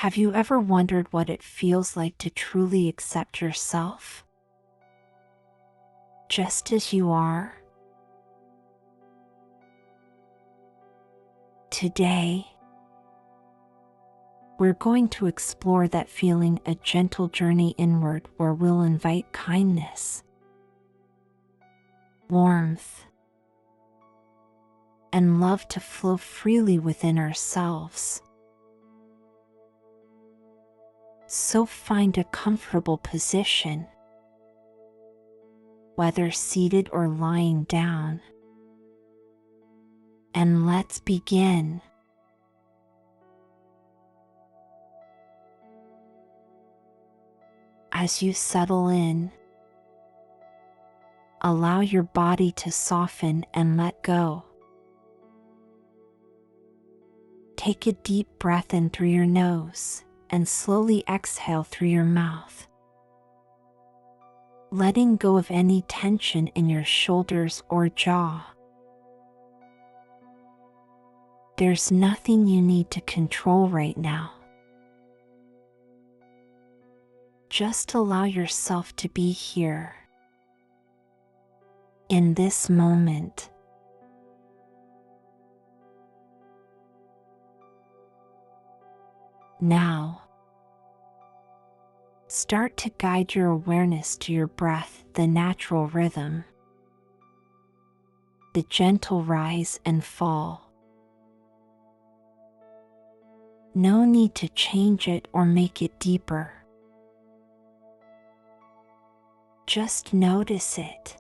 Have you ever wondered what it feels like to truly accept yourself, just as you are? Today, we're going to explore that feeling, a gentle journey inward where we'll invite kindness, warmth, and love to flow freely within ourselves. So find a comfortable position, whether seated or lying down, and let's begin. As you settle in, allow your body to soften and let go. Take a deep breath in through your nose and slowly exhale through your mouth, letting go of any tension in your shoulders or jaw. There's nothing you need to control right now. Just allow yourself to be here, in this moment. Now, start to guide your awareness to your breath, the natural rhythm, the gentle rise and fall. No need to change it or make it deeper. Just notice it,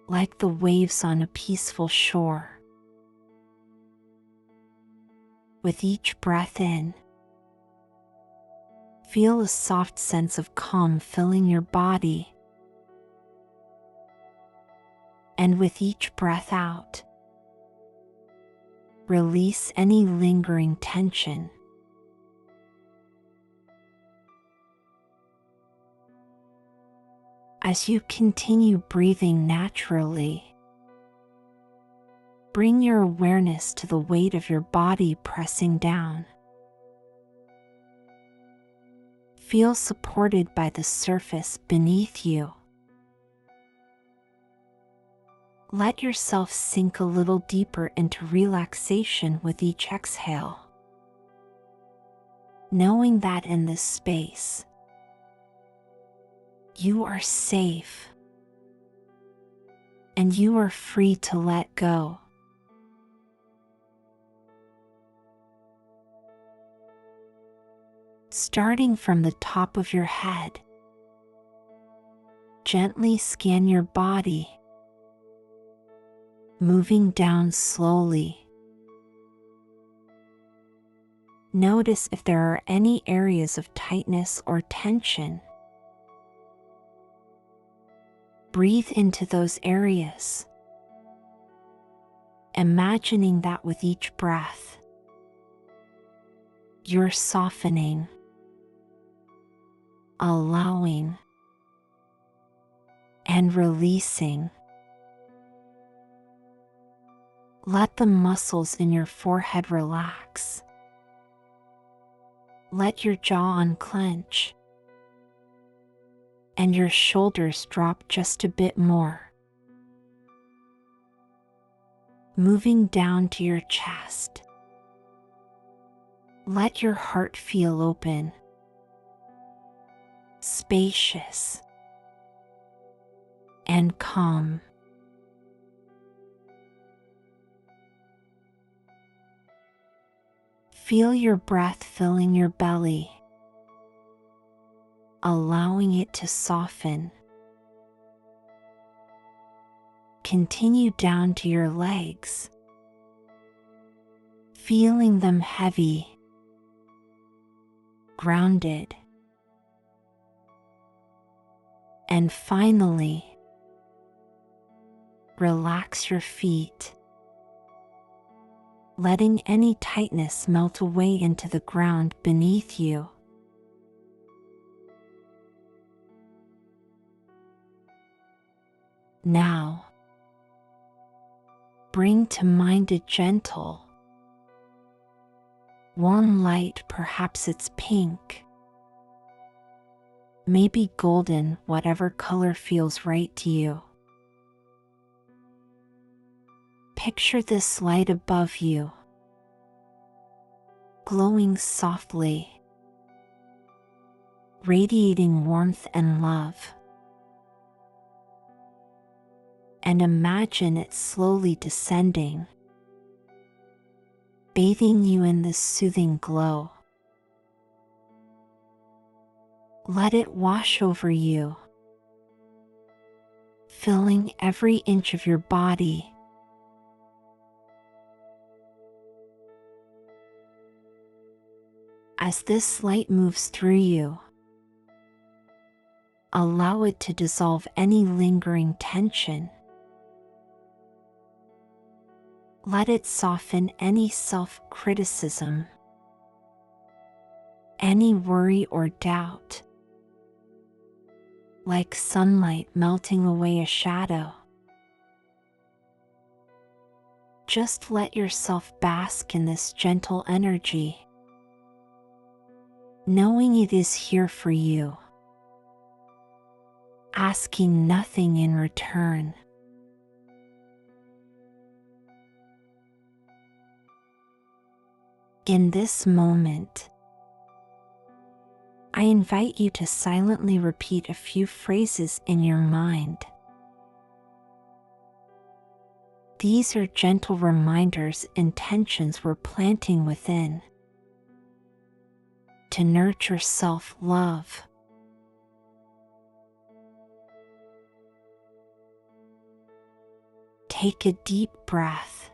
like the waves on a peaceful shore. With each breath in, feel a soft sense of calm filling your body. And with each breath out, release any lingering tension. As you continue breathing naturally, bring your awareness to the weight of your body pressing down. Feel supported by the surface beneath you. Let yourself sink a little deeper into relaxation with each exhale, knowing that in this space, you are safe and you are free to let go. Starting from the top of your head, gently scan your body, moving down slowly. Notice if there are any areas of tightness or tension. Breathe into those areas, imagining that with each breath, you're softening, allowing, and releasing. Let the muscles in your forehead relax. Let your jaw unclench, and your shoulders drop just a bit more. Moving down to your chest, let your heart feel open, spacious, and calm. Feel your breath filling your belly, allowing it to soften. Continue down to your legs, feeling them heavy, grounded. And finally, relax your feet, letting any tightness melt away into the ground beneath you. Now, bring to mind a gentle, Warm light, perhaps it's pink, maybe golden, whatever color feels right to you. Picture this light above you, glowing softly, radiating warmth and love. And imagine it slowly descending, bathing you in this soothing glow. Let it wash over you, filling every inch of your body. As this light moves through you, allow it to dissolve any lingering tension. Let it soften any self-criticism, any worry or doubt, like sunlight melting away a shadow. Just let yourself bask in this gentle energy, knowing it is here for you, asking nothing in return. In this moment, I invite you to silently repeat a few phrases in your mind. These are gentle reminders, intentions we're planting within to nurture self-love. Take a deep breath,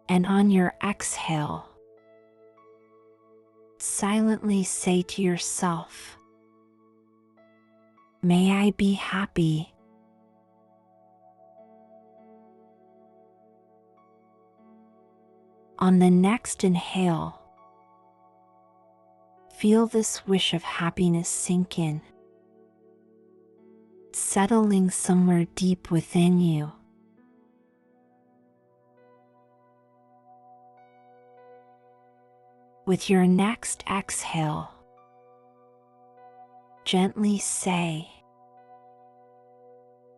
and on your exhale, silently say to yourself, "May I be happy." On the next inhale, feel this wish of happiness sink in, settling somewhere deep within you. With your next exhale, gently say,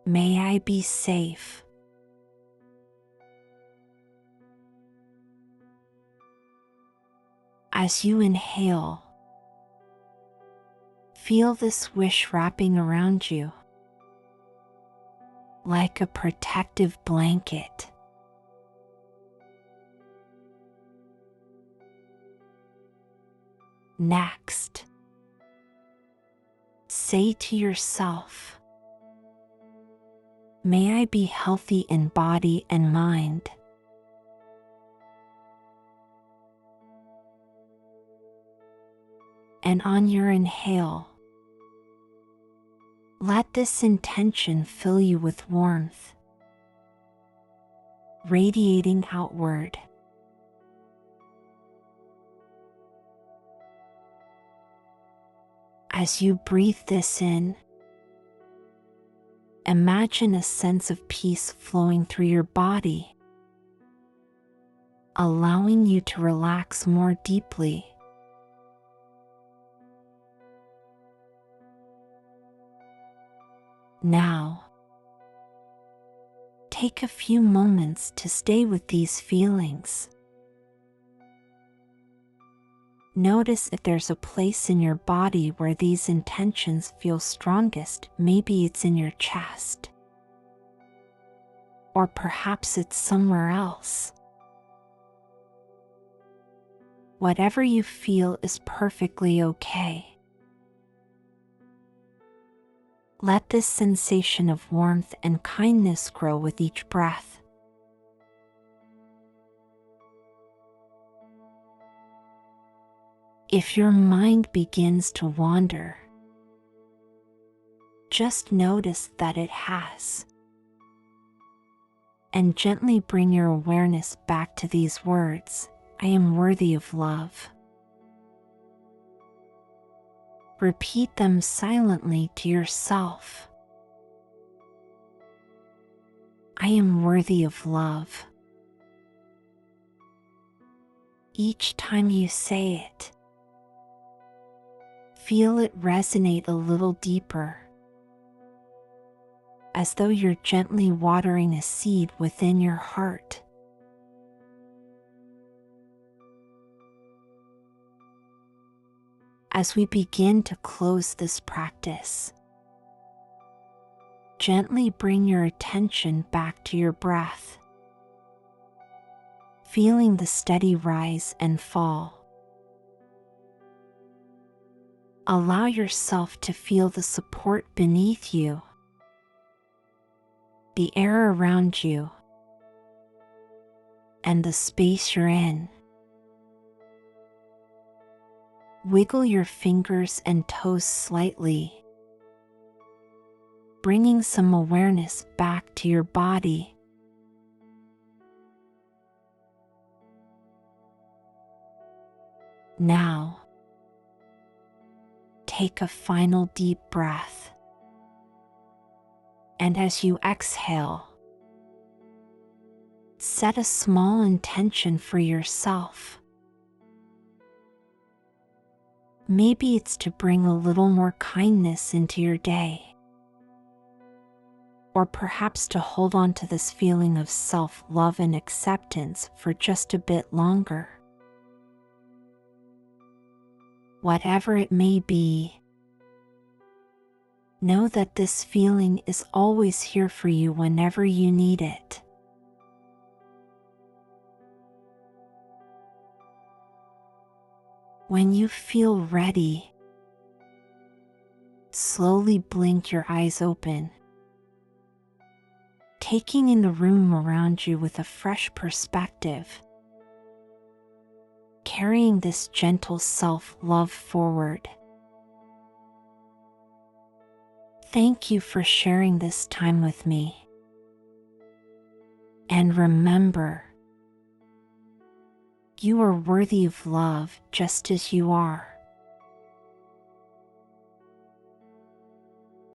"May I be safe." As you inhale, feel this wish wrapping around you like a protective blanket. Next, say to yourself, "May I be healthy in body and mind." And on your inhale, let this intention fill you with warmth, radiating outward. As you breathe this in, imagine a sense of peace flowing through your body, allowing you to relax more deeply. Now, take a few moments to stay with these feelings. Notice if there's a place in your body where these intentions feel strongest. Maybe it's in your chest, or perhaps it's somewhere else. Whatever you feel is perfectly okay. Let this sensation of warmth and kindness grow with each breath. If your mind begins to wander, just notice that it has, and gently bring your awareness back to these words, "I am worthy of love." Repeat them silently to yourself. "I am worthy of love." Each time you say it, feel it resonate a little deeper, as though you're gently watering a seed within your heart. As we begin to close this practice, gently bring your attention back to your breath, feeling the steady rise and fall. Allow yourself to feel the support beneath you, the air around you, and the space you're in. Wiggle your fingers and toes slightly, bringing some awareness back to your body. Now, take a final deep breath, and as you exhale, set a small intention for yourself. Maybe it's to bring a little more kindness into your day, or perhaps to hold on to this feeling of self-love and acceptance for just a bit longer. Whatever it may be, know that this feeling is always here for you whenever you need it. When you feel ready, slowly blink your eyes open, taking in the room around you with a fresh perspective, carrying this gentle self-love forward. Thank you for sharing this time with me. And remember, you are worthy of love just as you are.